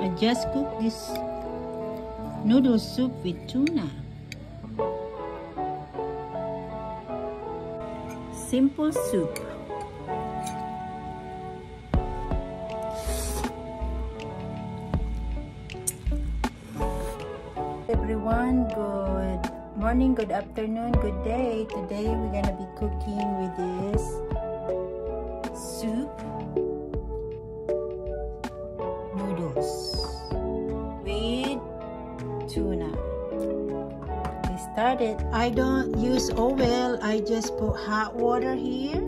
I just cooked this noodle soup with tuna. Simple soup. Everyone, good morning, good afternoon, good day. Today we're gonna be cooking with this soup noodles with tuna. We started. I don't use oil. I just put hot water here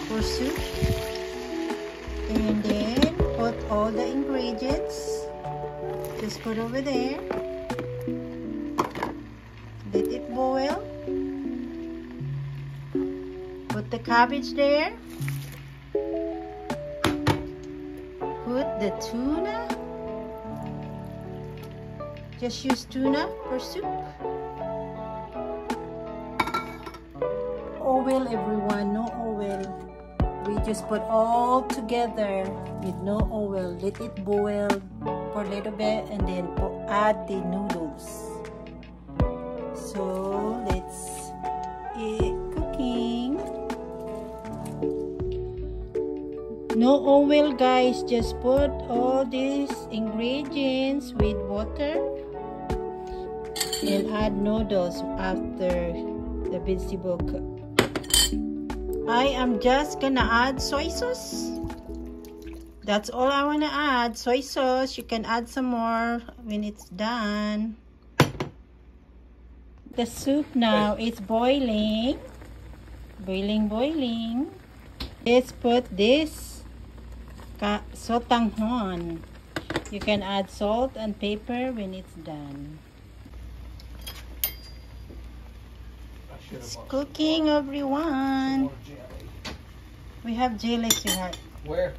for soup, and then put all the ingredients. Just put over there. Let it boil. Put the cabbage there. Put the tuna. Just use tuna for soup. Oil, everyone, no oil. We just put all together with no oil. Let it boil for a little bit and then add the noodles. So let's eat cooking. No oil, guys. Just put all these ingredients with water and add noodles after the vegetable cook. I am just gonna add soy sauce. That's all I want to add. Soy sauce. You can add some more when it's done. The soup now is boiling. Boiling. Let's put this Sotanghon. You can add salt and pepper when it's done. It's cooking, everyone. We have jelly, sweetheart. Where?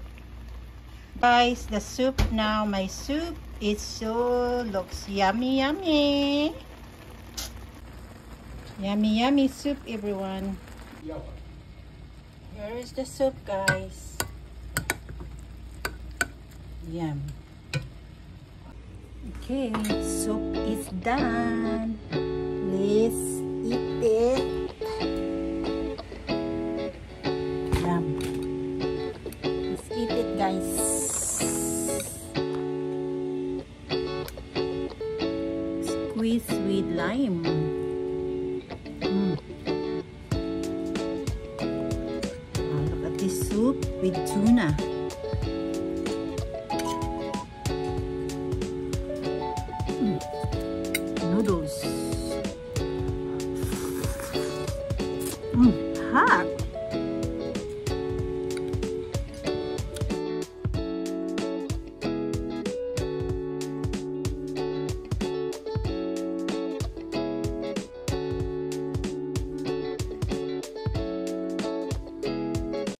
Guys, the soup now, my soup, it so looks yummy. Yummy soup, everyone. Here is the soup, guys. Yum. Okay, soup is done. Let's eat it. Yum. Let's eat it, guys. Squeeze with lime. Look at this soup with tuna. Noodles. Hot.